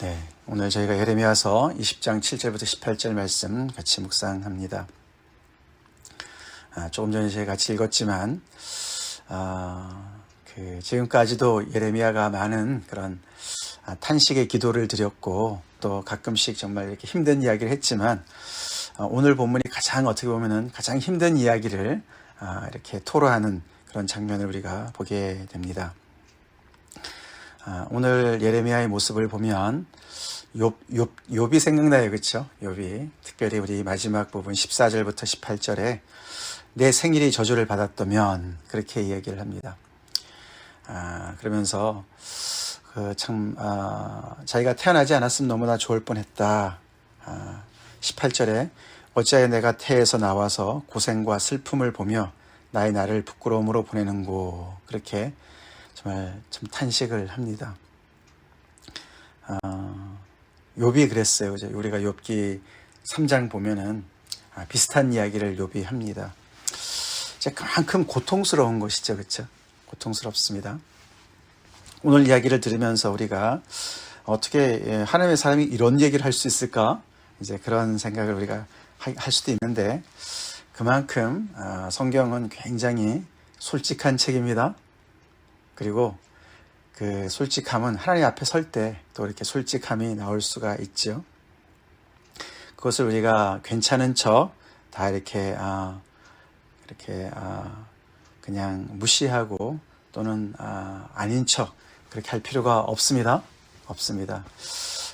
네, 오늘 저희가 예레미야서 20장 7절부터 18절 말씀 같이 묵상합니다. 조금 전에 제가 같이 읽었지만 지금까지도 예레미야가 많은 그런 탄식의 기도를 드렸고 또 가끔씩 정말 이렇게 힘든 이야기를 했지만 오늘 본문이 가장 어떻게 보면은 가장 힘든 이야기를 이렇게 토로하는 그런 장면을 우리가 보게 됩니다. 오늘 예레미야의 모습을 보면 욥이 생각나요, 그렇죠? 욥이 특별히 우리 마지막 부분 14절부터 18절에 내 생일이 저주를 받았다면 그렇게 이야기를 합니다. 그러면서 자기가 태어나지 않았으면 너무나 좋을 뻔했다. 18절에 어찌하여 내가 태에서 나와서 고생과 슬픔을 보며 나의 날을 부끄러움으로 보내는고, 그렇게 정말 좀 탄식을 합니다. 욥이 그랬어요. 우리가 욥기 3장 보면은 비슷한 이야기를 욥이 합니다. 그만큼 고통스러운 것이죠, 그렇죠? 고통스럽습니다. 오늘 이야기를 들으면서 우리가 어떻게 하나님의 사람이 이런 얘기를 할 수 있을까? 이제 그런 생각을 우리가 할 수도 있는데, 그만큼 성경은 굉장히 솔직한 책입니다. 그리고 그 솔직함은 하나님 앞에 설 때 또 이렇게 솔직함이 나올 수가 있죠. 그것을 우리가 괜찮은 척 다 이렇게 그냥 무시하고 또는 아닌 척 그렇게 할 필요가 없습니다.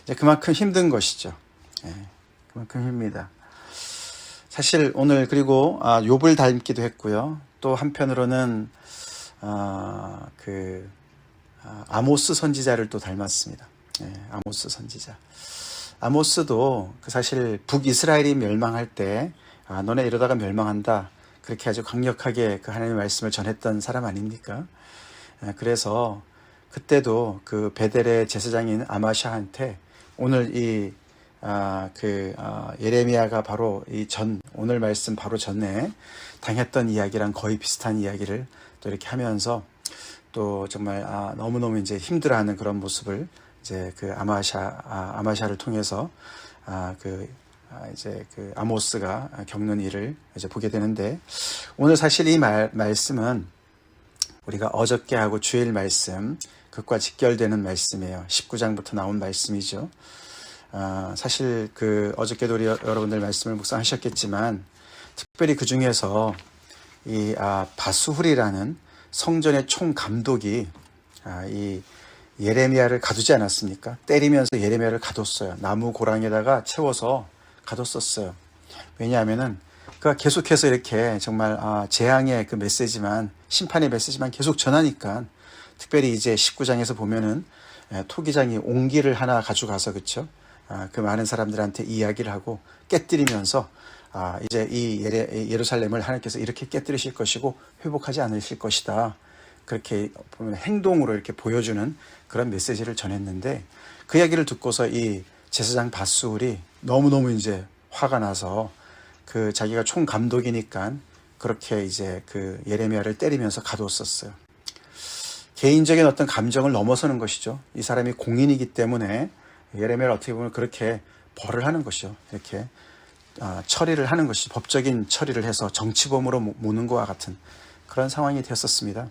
이제 그만큼 힘든 것이죠. 그만큼 힘듭니다. 사실 오늘 그리고 욥을 닮기도 했고요. 또 한편으로는 아모스 선지자를 또 닮았습니다. 아모스 선지자. 아모스도 사실 북이스라엘이 멸망할 때 너네 이러다가 멸망한다, 그렇게 아주 강력하게 그 하나님의 말씀을 전했던 사람 아닙니까? 그래서 그때도 그 베델의 제사장인 아마샤한테 오늘 예레미야가 바로 오늘 말씀 바로 전에 당했던 이야기랑 거의 비슷한 이야기를 또 이렇게 하면서 또 정말 너무너무 이제 힘들어하는 그런 모습을 이제 그 아마샤를 통해서 이제 그 아모스가 겪는 일을 이제 보게 되는데, 오늘 사실 이 말씀은 우리가 어저께 하고 주일 말씀 그것과 직결되는 말씀이에요. 19장부터 나온 말씀이죠. 사실 어저께도 우리 여러분들 말씀을 묵상하셨겠지만, 특별히 그 중에서 이 바스훌이라는 성전의 총감독이 이 예레미야를 가두지 않았습니까? 때리면서 예레미야를 가뒀어요. 나무 고랑에다가 채워서 가뒀었어요. 왜냐하면은 그가 계속해서 이렇게 정말 재앙의 그 메시지만, 심판의 메시지만 계속 전하니까, 특별히 이제 19장에서 보면은 토기장이 옹기를 하나 가져가서, 그쵸? 그 많은 사람들한테 이야기를 하고 깨뜨리면서 이제 이 예루살렘을 하나님께서 이렇게 깨뜨리실 것이고 회복하지 않으실 것이다, 그렇게 보면 행동으로 이렇게 보여주는 그런 메시지를 전했는데, 그 이야기를 듣고서 이 제사장 바스훌이 너무너무 이제 화가 나서 자기가 총감독이니까 그렇게 이제 그 예레미야를 때리면서 가두었었어요. 개인적인 어떤 감정을 넘어서는 것이죠. 이 사람이 공인이기 때문에 예레미야를 어떻게 보면 그렇게 벌을 하는 것이죠. 이렇게 처리를 하는 것이, 법적인 처리를 해서 정치범으로 모는 것과 같은 그런 상황이 되었었습니다.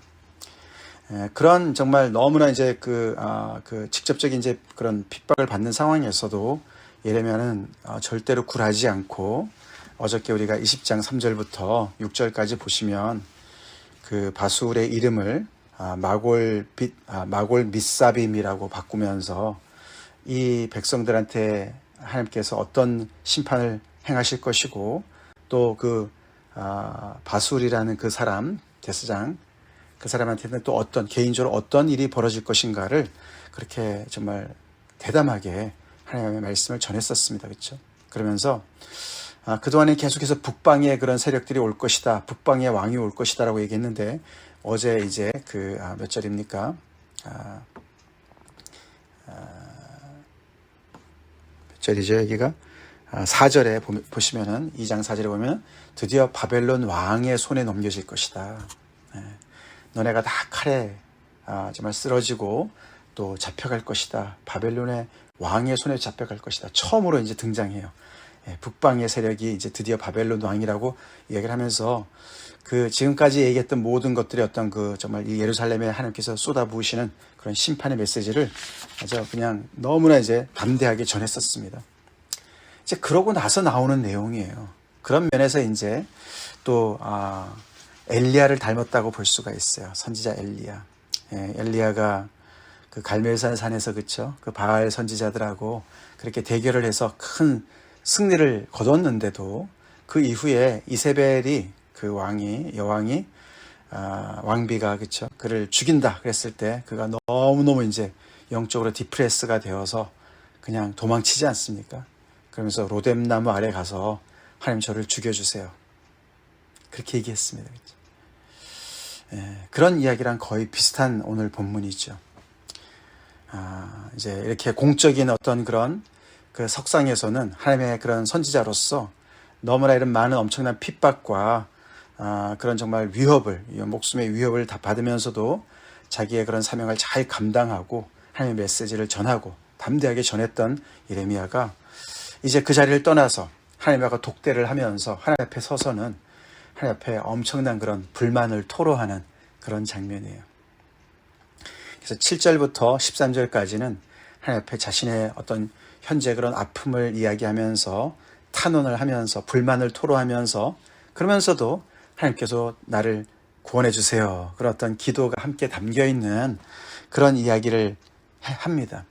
그런 정말 너무나 이제 직접적인 이제 그런 핍박을 받는 상황에서도 예레미야는 절대로 굴하지 않고, 어저께 우리가 20장 3절부터 6절까지 보시면 그 바스훌의 이름을 마골 미사빔이라고 바꾸면서 이 백성들한테 하나님께서 어떤 심판을 행하실 것이고, 또 바스훌이라는 그 사람, 제사장, 그 사람한테는 또 개인적으로 어떤 일이 벌어질 것인가를 그렇게 정말 대담하게 하나님의 말씀을 전했었습니다. 그렇죠? 그러면서 그동안에 계속해서 북방의 그런 세력들이 올 것이다, 북방의 왕이 올 것이다 라고 얘기했는데, 어제 이제 몇 절입니까? 몇 절이죠, 여기가? 4절에 보시면은, 2장 4절에 보면 드디어 바벨론 왕의 손에 넘겨질 것이다. 너네가 다 칼에 정말 쓰러지고 또 잡혀갈 것이다. 바벨론의 왕의 손에 잡혀갈 것이다. 처음으로 이제 등장해요. 북방의 세력이 이제 드디어 바벨론 왕이라고 이야기를 하면서 그 지금까지 얘기했던 모든 것들이 어떤 그 정말 이 예루살렘에 하나님께서 쏟아부으시는 그런 심판의 메시지를 아주 그냥 너무나 이제 담대하게 전했었습니다. 이제 그러고 나서 나오는 내용이에요. 그런 면에서 이제 또 엘리야를 닮았다고 볼 수가 있어요. 선지자 엘리야. 엘리야가 그 갈멜산 산에서 그쵸? 그 바알 선지자들하고 그렇게 대결을 해서 큰 승리를 거뒀는데도 그 이후에 이세벨이 그 여왕이 왕비가 그쵸? 그를 죽인다 그랬을 때 그가 너무너무 이제 영적으로 디프레스가 되어서 그냥 도망치지 않습니까? 그러면서 로뎀나무 아래 가서 하나님 저를 죽여주세요. 그렇게 얘기했습니다. 그런 이야기랑 거의 비슷한 오늘 본문이죠. 이제 이렇게 공적인 어떤 그런 그 석상에서는 하나님의 그런 선지자로서 너무나 이런 많은 엄청난 핍박과 그런 정말 위협을, 목숨의 위협을 다 받으면서도 자기의 그런 사명을 잘 감당하고 하나님의 메시지를 전하고 담대하게 전했던 예레미야가 이제 그 자리를 떠나서 하나님과 독대를 하면서 하나님 앞에 서서는 하나님 앞에 엄청난 그런 불만을 토로하는 그런 장면이에요. 그래서 7절부터 13절까지는 하나님 앞에 자신의 어떤 현재 그런 아픔을 이야기하면서 탄원을 하면서 불만을 토로하면서 그러면서도 하나님께서 나를 구원해 주세요. 그런 어떤 기도가 함께 담겨 있는 그런 이야기를 합니다.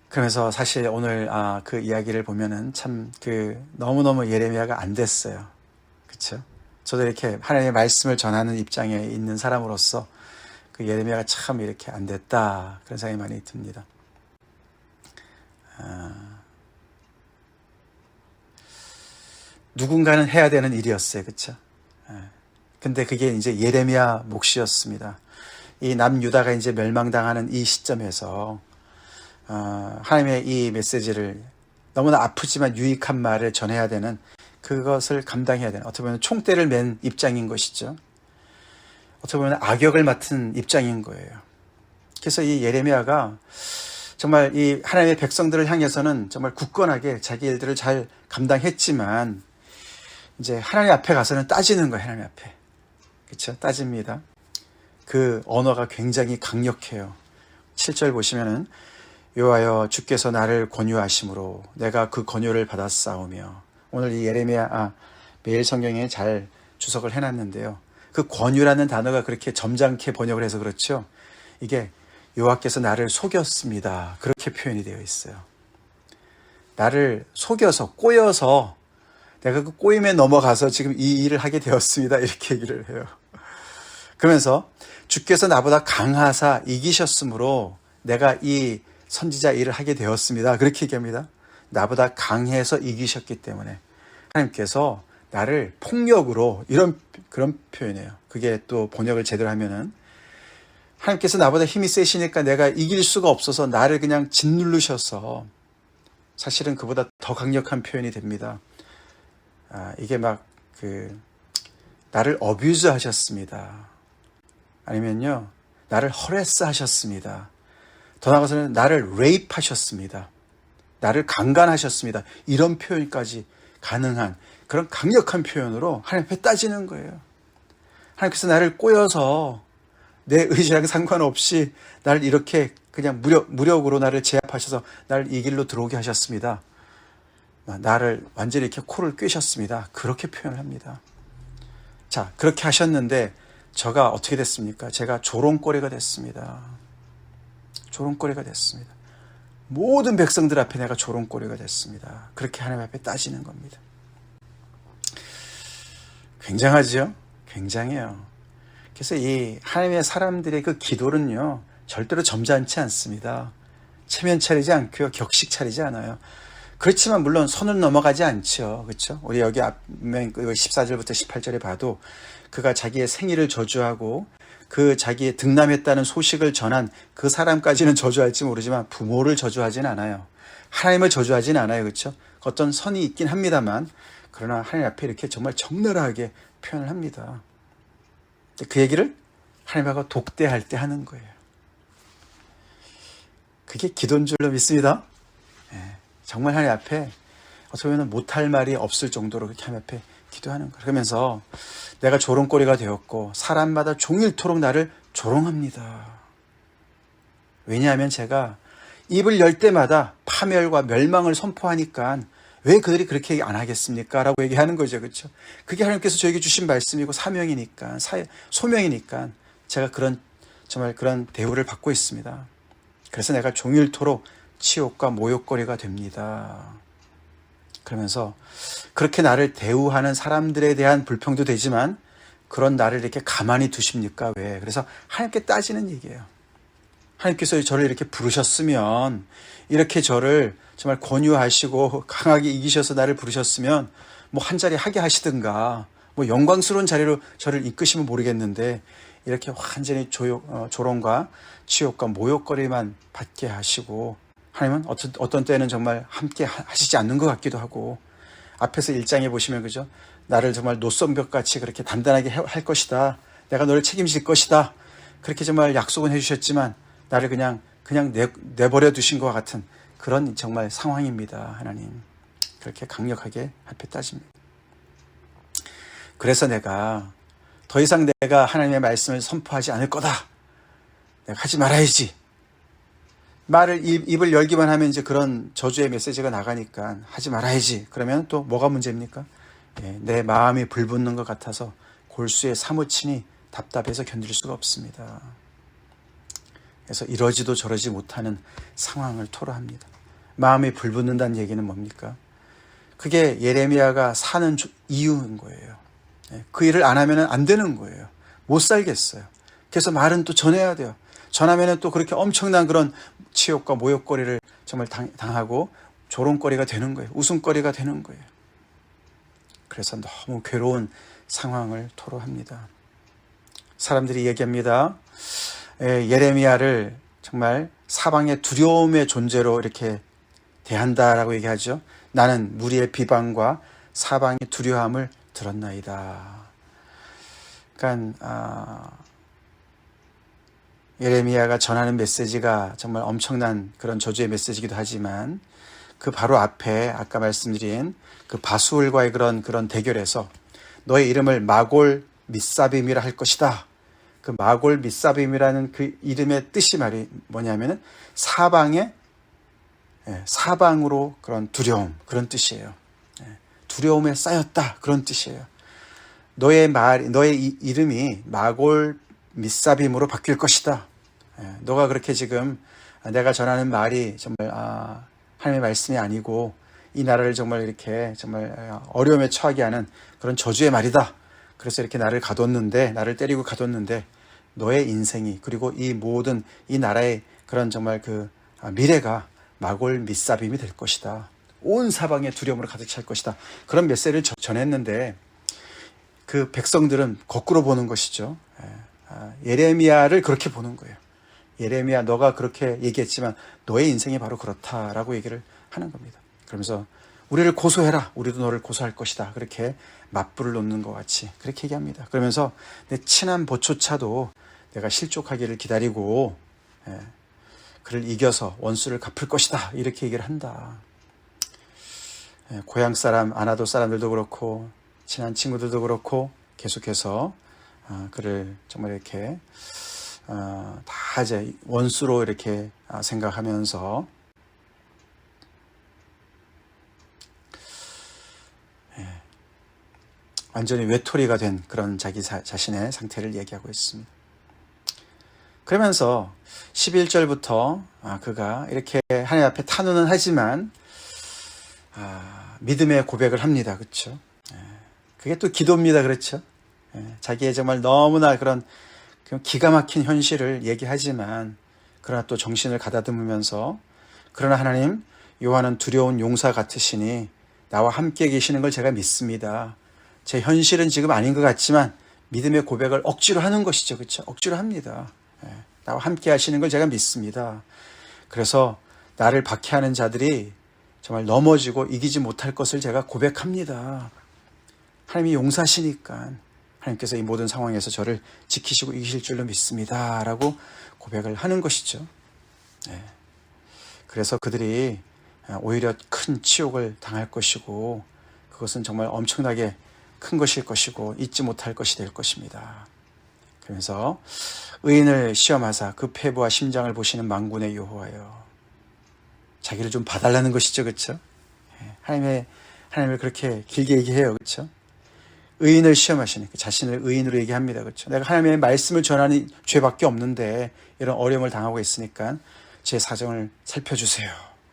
그러면서 사실 오늘 그 이야기를 보면은 참 너무너무 예레미야가 안 됐어요. 그렇죠? 저도 이렇게 하나님의 말씀을 전하는 입장에 있는 사람으로서 그 예레미야가 참 이렇게 안 됐다 그런 생각이 많이 듭니다. 누군가는 해야 되는 일이었어요. 그렇죠? 근데 그게 이제 예레미야 몫이었습니다. 이 남유다가 이제 멸망당하는 이 시점에서 하나님의 이 메시지를 너무나 아프지만 유익한 말을 전해야 되는 그것을 감당해야 되는 어떻게 보면 총대를 맨 입장인 것이죠. 어떻게 보면 악역을 맡은 입장인 거예요. 그래서 이 예레미야가 정말 이 하나님의 백성들을 향해서는 정말 굳건하게 자기 일들을 잘 감당했지만 이제 하나님 앞에 가서는 따지는 거예요. 하나님 앞에. 그렇죠? 따집니다. 그 언어가 굉장히 강력해요. 7절 보시면은 여호와여 주께서 나를 권유하심으로 내가 그 권유를 받았사오며 오늘 이 예레미야 매일 성경에 잘 주석을 해놨는데요. 그 권유라는 단어가 그렇게 점잖게 번역을 해서 그렇죠. 이게 여호와께서 나를 속였습니다. 그렇게 표현이 되어 있어요. 나를 속여서 꼬여서 내가 그 꼬임에 넘어가서 지금 이 일을 하게 되었습니다. 이렇게 얘기를 해요. 그러면서 주께서 나보다 강하사 이기셨으므로 내가 이 선지자 일을 하게 되었습니다. 그렇게 얘기합니다. 나보다 강해서 이기셨기 때문에 하나님께서 나를 폭력으로 그런 표현이에요. 그게 또 번역을 제대로 하면은 하나님께서 나보다 힘이 세시니까 내가 이길 수가 없어서 나를 그냥 짓누르셔서 사실은 그보다 더 강력한 표현이 됩니다. 이게 나를 어뷰즈 하셨습니다. 아니면요, 나를 허레스 하셨습니다. 더 나아가서는 나를 레이프 하셨습니다. 나를 강간하셨습니다. 이런 표현까지 가능한 그런 강력한 표현으로 하나님 앞에 따지는 거예요. 하나님께서 나를 꼬여서 내 의지랑 상관없이 나를 이렇게 그냥 무력으로 나를 제압하셔서 나를 이 길로 들어오게 하셨습니다. 나를 완전히 이렇게 코를 꿰셨습니다. 그렇게 표현을 합니다. 자, 그렇게 하셨는데 저가 어떻게 됐습니까? 제가 조롱거리가 됐습니다. 조롱거리가 됐습니다. 모든 백성들 앞에 내가 조롱거리가 됐습니다. 그렇게 하나님 앞에 따지는 겁니다. 굉장하죠? 굉장해요. 그래서 이 하나님의 사람들의 그 기도는요, 절대로 점잖지 않습니다. 체면 차리지 않고요, 격식 차리지 않아요. 그렇지만 물론 선은 넘어가지 않죠. 그렇죠? 우리 여기 앞면 14절부터 18절에 봐도 그가 자기의 생일을 저주하고 그 자기의 등남했다는 소식을 전한 그 사람까지는 저주할지 모르지만 부모를 저주하진 않아요. 하나님을 저주하진 않아요. 그렇죠? 어떤 선이 있긴 합니다만 그러나 하나님 앞에 이렇게 정말 적나라하게 표현을 합니다. 그 얘기를 하나님하고 독대할 때 하는 거예요. 그게 기도인 줄로 믿습니다. 정말 하나님 앞에 어떻게 보면 못할 말이 없을 정도로 그렇게 하나님 앞에 기도하는 거예요. 그러면서 내가 조롱거리가 되었고 사람마다 종일토록 나를 조롱합니다. 왜냐하면 제가 입을 열 때마다 파멸과 멸망을 선포하니까 왜 그들이 그렇게 안 하겠습니까? 라고 얘기하는 거죠. 그렇죠? 그게 하나님께서 저에게 주신 말씀이고 사명이니까, 소명이니까 제가 정말 그런 대우를 받고 있습니다. 그래서 내가 종일토록 치욕과 모욕거리가 됩니다. 그러면서 그렇게 나를 대우하는 사람들에 대한 불평도 되지만 그런 나를 이렇게 가만히 두십니까? 왜? 그래서 하나님께 따지는 얘기예요. 하나님께서 저를 이렇게 부르셨으면, 이렇게 저를 정말 권유하시고 강하게 이기셔서 나를 부르셨으면 뭐 한 자리 하게 하시든가 뭐 영광스러운 자리로 저를 이끄시면 모르겠는데 이렇게 완전히 조롱과 치욕과 모욕거리만 받게 하시고, 하나님은 어떤 때는 정말 함께 하시지 않는 것 같기도 하고, 앞에서 1장에 보시면 그죠? 나를 정말 노성벽같이 그렇게 단단하게 할 것이다. 내가 너를 책임질 것이다. 그렇게 정말 약속은 해주셨지만 나를 그냥 내버려 두신 것과 같은 그런 정말 상황입니다. 하나님. 그렇게 강력하게 앞에 따집니다. 그래서 내가 더 이상 내가 하나님의 말씀을 선포하지 않을 거다. 내가 하지 말아야지. 입을 열기만 하면 이제 그런 저주의 메시지가 나가니까 하지 말아야지. 그러면 또 뭐가 문제입니까? 내 마음이 불붙는 것 같아서 골수에 사무치니 답답해서 견딜 수가 없습니다. 그래서 이러지도 저러지 못하는 상황을 토로합니다. 마음이 불붙는다는 얘기는 뭡니까? 그게 예레미야가 사는 이유인 거예요. 그 일을 안 하면 안 되는 거예요. 못 살겠어요. 그래서 말은 또 전해야 돼요. 전하면 또 그렇게 엄청난 그런 치욕과 모욕거리를 정말 당하고 조롱거리가 되는 거예요. 웃음거리가 되는 거예요. 그래서 너무 괴로운 상황을 토로합니다. 사람들이 얘기합니다. 예레미야를 정말 사방의 두려움의 존재로 이렇게 대한다라고 얘기하죠. 나는 무리의 비방과 사방의 두려움을 들었나이다. 그러니까 예레미야가 전하는 메시지가 정말 엄청난 그런 저주의 메시지이기도 하지만 그 바로 앞에 아까 말씀드린 그 바수울과의 그런 대결에서 너의 이름을 마골 미사빔이라 할 것이다. 그 마골 미사빔이라는 그 이름의 뜻이 뭐냐면은 사방으로 그런 두려움, 그런 뜻이에요. 두려움에 쌓였다, 그런 뜻이에요. 너의 이름이 마골 미사빔으로 바뀔 것이다. 너가 그렇게 지금 내가 전하는 말이 정말 하나님의 말씀이 아니고 이 나라를 정말 이렇게 정말 어려움에 처하게 하는 그런 저주의 말이다. 그래서 이렇게 나를 때리고 가뒀는데 너의 인생이, 그리고 이 모든 이 나라의 그런 정말 그 미래가 마골 미사빔이 될 것이다. 온 사방에 두려움으로 가득 찰 것이다. 그런 메시지를 전했는데 그 백성들은 거꾸로 보는 것이죠. 예레미야를 그렇게 보는 거예요. 예레미야, 너가 그렇게 얘기했지만 너의 인생이 바로 그렇다라고 얘기를 하는 겁니다. 그러면서 우리를 고소해라. 우리도 너를 고소할 것이다. 그렇게 맞불을 놓는 것 같이 그렇게 얘기합니다. 그러면서 내 친한 보초차도 내가 실족하기를 기다리고 그를 이겨서 원수를 갚을 것이다. 이렇게 얘기를 한다. 고향 사람, 아나도 사람들도 그렇고 친한 친구들도 그렇고 계속해서 그를 정말 이렇게 다 이제 원수로 이렇게 생각하면서 완전히 외톨이가 된 그런 자기 자신의 상태를 얘기하고 있습니다. 그러면서 11절부터 그가 이렇게 하나님 앞에 탄원은 하지만 믿음의 고백을 합니다. 그렇죠? 그게 또 기도입니다. 그렇죠? 자기의 정말 너무나 그런 기가 막힌 현실을 얘기하지만 그러나 또 정신을 가다듬으면서 그러나 하나님, 요한은 두려운 용사 같으시니 나와 함께 계시는 걸 제가 믿습니다. 제 현실은 지금 아닌 것 같지만 믿음의 고백을 억지로 하는 것이죠. 그렇죠? 억지로 합니다. 나와 함께 하시는 걸 제가 믿습니다. 그래서 나를 박해하는 자들이 정말 넘어지고 이기지 못할 것을 제가 고백합니다. 하나님이 용사시니까 하나님께서 이 모든 상황에서 저를 지키시고 이기실 줄로 믿습니다. 라고 고백을 하는 것이죠. 그래서 그들이 오히려 큰 치욕을 당할 것이고 그것은 정말 엄청나게 큰 것일 것이고 잊지 못할 것이 될 것입니다. 그러면서 의인을 시험하사 그 폐부와 심장을 보시는 만군의 여호와여, 자기를 좀 봐달라는 것이죠, 그렇죠? 하나님을 그렇게 길게 얘기해요, 그렇죠? 의인을 시험하시니까 자신을 의인으로 얘기합니다, 그렇죠? 내가 하나님의 말씀을 전하는 죄밖에 없는데 이런 어려움을 당하고 있으니까 제 사정을 살펴주세요.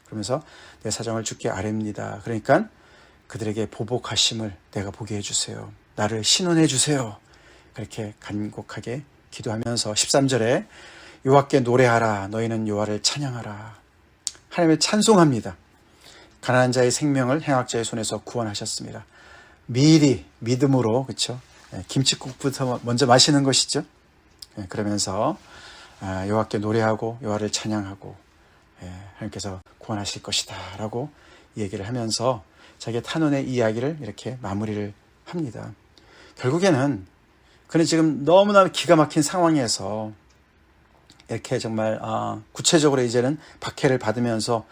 그러면서 내 사정을 주께 아뢰입니다. 그러니까 그들에게 보복하심을 내가 보게 해주세요. 나를 신원해 주세요. 그렇게 간곡하게 기도하면서 13절에 여호와께 노래하라. 너희는 여호와를 찬양하라. 하나님을 찬송합니다. 가난한 자의 생명을 행악자의 손에서 구원하셨습니다. 미리 믿음으로, 그렇죠? 김칫국부터 먼저 마시는 것이죠. 그러면서 여호와께 노래하고 여호와를 찬양하고 하나님께서 구원하실 것이다 라고 얘기를 하면서 자기의 탄원의 이야기를 이렇게 마무리를 합니다. 결국에는 그는 지금 너무나 기가 막힌 상황에서 이렇게 정말 구체적으로 이제는 박해를 받으면서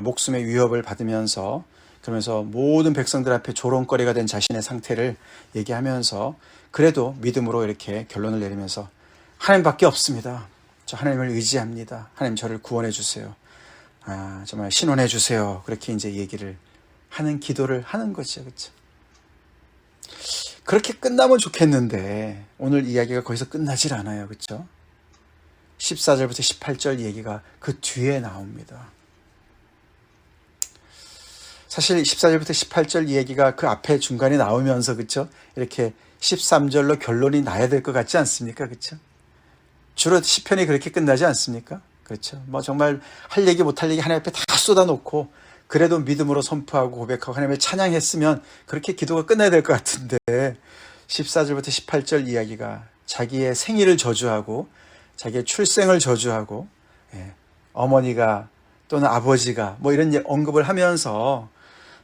목숨의 위협을 받으면서 그러면서 모든 백성들 앞에 조롱거리가 된 자신의 상태를 얘기하면서 그래도 믿음으로 이렇게 결론을 내리면서 하나님밖에 없습니다. 저 하나님을 의지합니다. 하나님 저를 구원해 주세요. 정말 신원해 주세요. 그렇게 이제 얘기를 하는 기도를 하는 거죠. 그렇죠? 그렇게 끝나면 좋겠는데 오늘 이야기가 거기서 끝나질 않아요. 그렇죠? 14절부터 18절 얘기가 그 뒤에 나옵니다. 사실 14절부터 18절 얘기가 그 앞에 중간에 나오면서 그렇죠? 이렇게 13절로 결론이 나야 될 것 같지 않습니까? 그렇죠? 주로 시편이 그렇게 끝나지 않습니까? 그렇죠? 뭐 정말 할 얘기 못할 얘기 하나님 앞에 다 쏟아놓고 그래도 믿음으로 선포하고 고백하고 하나님을 찬양했으면 그렇게 기도가 끝나야 될 것 같은데 14절부터 18절 이야기가 자기의 생일을 저주하고 자기의 출생을 저주하고 어머니가 또는 아버지가 뭐 이런 언급을 하면서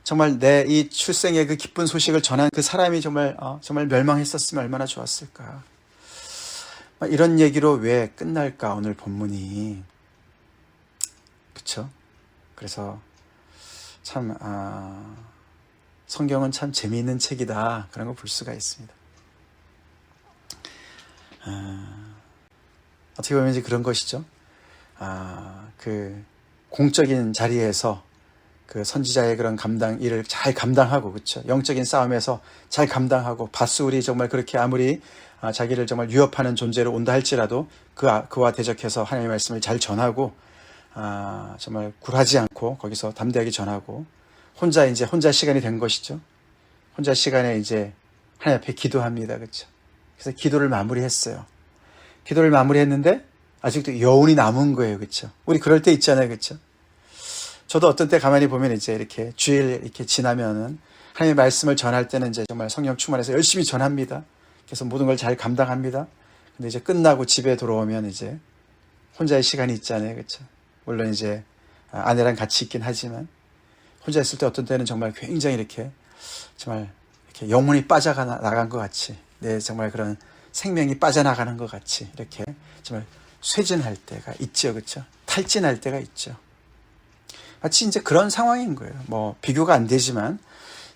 정말 내 이 출생의 그 기쁜 소식을 전한 그 사람이 정말 멸망했었으면 얼마나 좋았을까. 이런 얘기로 왜 끝날까 오늘 본문이. 그렇죠? 그래서 참 성경은 참 재미있는 책이다 그런 거 볼 수가 있습니다. 어떻게 보면 이제 그런 것이죠. 그 공적인 자리에서 그 선지자의 그런 일을 잘 감당하고, 그렇죠. 영적인 싸움에서 잘 감당하고, 바스울이 정말 그렇게 아무리 자기를 정말 위협하는 존재로 온다 할지라도 그와 대적해서 하나님의 말씀을 잘 전하고, 정말 굴하지 않고 거기서 담대하게 전하고, 혼자 시간이 된 것이죠. 혼자 시간에 이제 하나님 앞에 기도합니다, 그렇죠. 그래서 기도를 마무리했어요. 기도를 마무리했는데 아직도 여운이 남은 거예요, 그렇죠. 우리 그럴 때 있잖아요, 그렇죠. 저도 어떤 때 가만히 보면 이제 이렇게 주일 이렇게 지나면은 하나님의 말씀을 전할 때는 이제 정말 성령 충만해서 열심히 전합니다. 그래서 모든 걸 잘 감당합니다. 근데 이제 끝나고 집에 돌아오면 이제 혼자의 시간이 있잖아요, 그렇죠. 물론 이제 아내랑 같이 있긴 하지만 혼자 있을 때 어떤 때는 정말 굉장히 이렇게 정말 이렇게 영혼이 빠져나간 것 같이, 정말 그런 생명이 빠져나가는 것 같이 이렇게 정말 쇠진할 때가 있죠, 그렇죠. 탈진할 때가 있죠. 마치 이제 그런 상황인 거예요. 뭐 비교가 안 되지만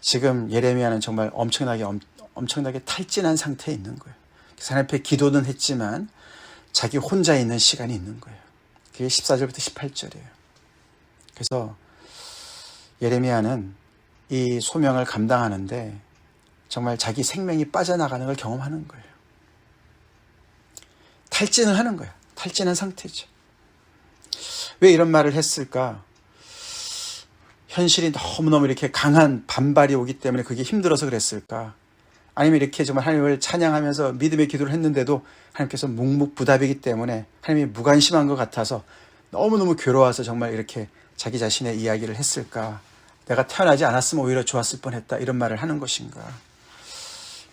지금 예레미야는 정말 엄청나게 탈진한 상태에 있는 거예요. 하나님 앞에 기도는 했지만 자기 혼자 있는 시간이 있는 거예요. 그게 14절부터 18절이에요. 그래서 예레미야는 이 소명을 감당하는데 정말 자기 생명이 빠져나가는 걸 경험하는 거예요. 탈진을 하는 거예요. 탈진한 상태죠. 왜 이런 말을 했을까? 현실이 너무너무 이렇게 강한 반발이 오기 때문에 그게 힘들어서 그랬을까? 아니면 이렇게 정말 하나님을 찬양하면서 믿음의 기도를 했는데도 하나님께서 묵묵부답이기 때문에 하나님이 무관심한 것 같아서 너무너무 괴로워서 정말 이렇게 자기 자신의 이야기를 했을까? 내가 태어나지 않았으면 오히려 좋았을 뻔했다, 이런 말을 하는 것인가?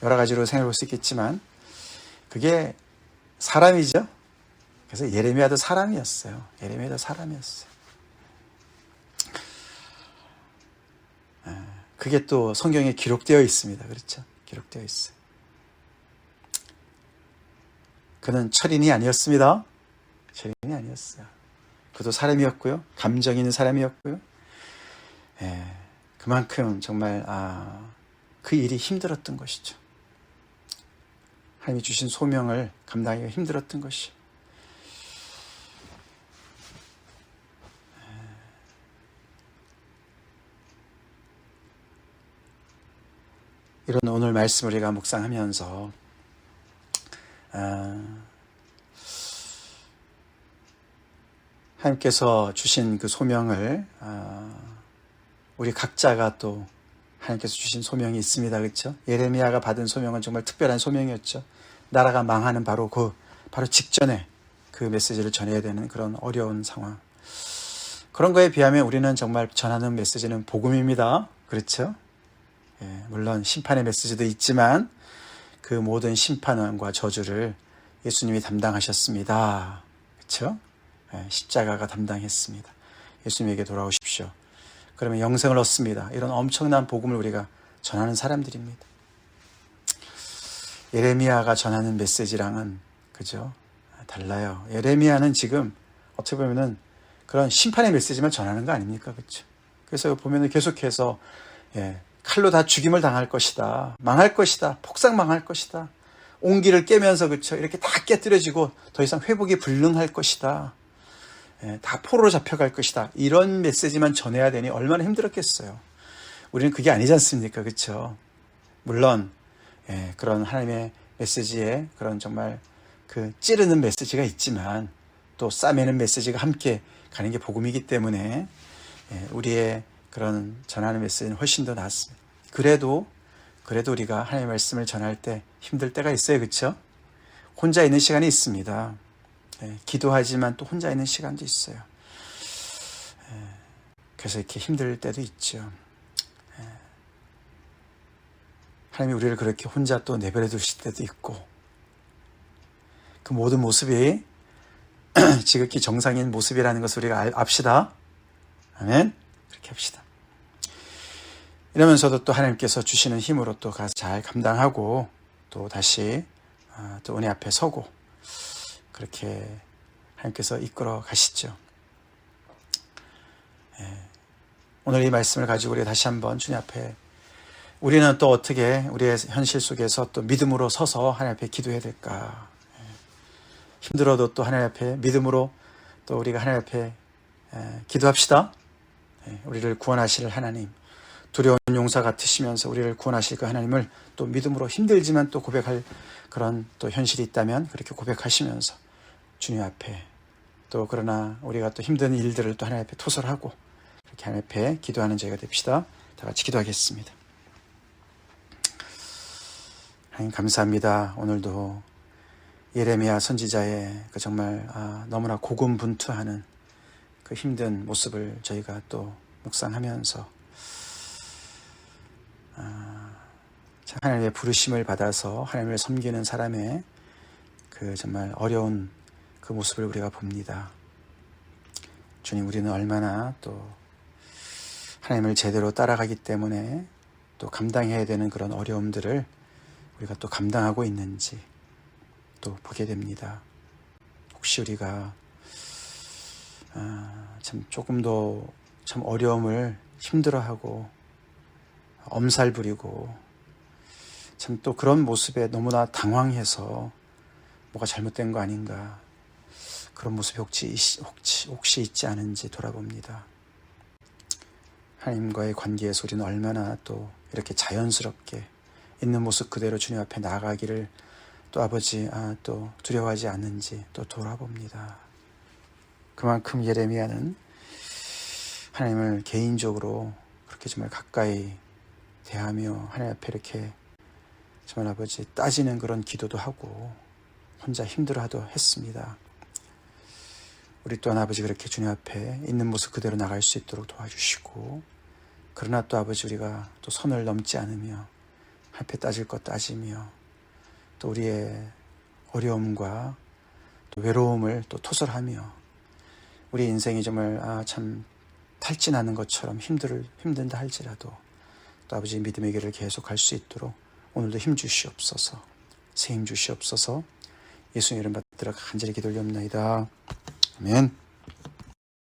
여러 가지로 생각해 볼 수 있겠지만 그게 사람이죠. 그래서 예레미야도 사람이었어요. 예레미야도 사람이었어요. 그게 또 성경에 기록되어 있습니다. 그렇죠? 기록되어 있어요. 그는 철인이 아니었습니다. 철인이 아니었어요. 그도 사람이었고요. 감정 있는 사람이었고요. 예, 그만큼 정말 그 일이 힘들었던 것이죠. 하나님이 주신 소명을 감당하기가 힘들었던 것이죠. 이런 오늘 말씀을 우리가 묵상하면서 하나님께서 주신 그 소명을 우리 각자가 또 하나님께서 주신 소명이 있습니다. 그렇죠? 예레미야가 받은 소명은 정말 특별한 소명이었죠. 나라가 망하는 바로 직전에 그 메시지를 전해야 되는 그런 어려운 상황. 그런 거에 비하면 우리는 정말 전하는 메시지는 복음입니다. 그렇죠? 예, 물론 심판의 메시지도 있지만 그 모든 심판과 저주를 예수님이 담당하셨습니다. 그렇죠? 예, 십자가가 담당했습니다. 예수님에게 돌아오십시오. 그러면 영생을 얻습니다. 이런 엄청난 복음을 우리가 전하는 사람들입니다. 예레미야가 전하는 메시지랑은 그죠? 달라요. 예레미야는 지금 어떻게 보면은 그런 심판의 메시지만 전하는 거 아닙니까? 그렇죠? 그래서 보면은 계속해서 칼로 다 죽임을 당할 것이다. 망할 것이다. 폭삭 망할 것이다. 온기를 깨면서 그렇죠? 이렇게 다 깨뜨려지고 더 이상 회복이 불능할 것이다. 다 포로로 잡혀갈 것이다. 이런 메시지만 전해야 되니 얼마나 힘들었겠어요. 우리는 그게 아니지 않습니까? 그렇죠? 물론 그런 하나님의 메시지에 그런 정말 그 찌르는 메시지가 있지만 또 싸매는 메시지가 함께 가는 게 복음이기 때문에 우리의 그런 전하는 메시지는 훨씬 더 낫습니다. 그래도 우리가 하나님의 말씀을 전할 때 힘들 때가 있어요. 그렇죠? 혼자 있는 시간이 있습니다. 기도하지만 또 혼자 있는 시간도 있어요. 그래서 이렇게 힘들 때도 있죠. 하나님이 우리를 그렇게 혼자 또 내버려 두실 때도 있고 그 모든 모습이 지극히 정상인 모습이라는 것을 우리가 압시다. 아멘. 그렇게 합시다. 이러면서도 또 하나님께서 주시는 힘으로 또 가서 잘 감당하고 또 다시 또 은혜 앞에 서고 그렇게 하나님께서 이끌어 가시죠. 오늘 이 말씀을 가지고 우리가 다시 한번 주님 앞에 우리는 또 어떻게 우리의 현실 속에서 또 믿음으로 서서 하나님 앞에 기도해야 될까? 힘들어도 또 하나님 앞에 믿음으로 또 우리가 하나님 앞에 기도합시다. 우리를 구원하실 하나님, 두려운 용사 같으시면서 우리를 구원하실 그 하나님을 또 믿음으로 힘들지만 또 고백할 그런 또 현실이 있다면 그렇게 고백하시면서 주님 앞에 또 그러나 우리가 또 힘든 일들을 또 하나님 앞에 토설하고 그렇게 하나님 앞에 기도하는 저희가 됩시다. 다 같이 기도하겠습니다. 하나님 감사합니다. 오늘도 예레미야 선지자의 그 정말 너무나 고군분투하는 그 힘든 모습을 저희가 또 묵상하면서 하나님의 부르심을 받아서 하나님을 섬기는 사람의 그 정말 어려운 그 모습을 우리가 봅니다. 주님, 우리는 얼마나 또 하나님을 제대로 따라가기 때문에 또 감당해야 되는 그런 어려움들을 우리가 또 감당하고 있는지 또 보게 됩니다. 혹시 우리가 참 조금 더 참 어려움을 힘들어하고 엄살 부리고 참 또 그런 모습에 너무나 당황해서 뭐가 잘못된 거 아닌가 그런 모습이 혹시 있지 않은지 돌아봅니다. 하나님과의 관계에서 우리는 얼마나 또 이렇게 자연스럽게 있는 모습 그대로 주님 앞에 나아가기를 또 아버지 또 두려워하지 않는지 또 돌아봅니다. 그만큼 예레미야는 하나님을 개인적으로 그렇게 정말 가까이 대하며 하나님 앞에 이렇게 정말 아버지 따지는 그런 기도도 하고 혼자 힘들어하도 했습니다. 우리 또한 아버지 그렇게 주님 앞에 있는 모습 그대로 나갈 수 있도록 도와주시고 그러나 또 아버지 우리가 또 선을 넘지 않으며 앞에 따질 것 따지며 또 우리의 어려움과 또 외로움을 또 토설하며 우리 인생이 정말 참 탈진하는 것처럼 힘든다 할지라도 또 아버지 믿음의 길을 계속 갈 수 있도록 오늘도 힘 주시옵소서. 새 힘 주시옵소서. 예수님 이름 받들어 간절히 기도 올리옵나이다. 아멘.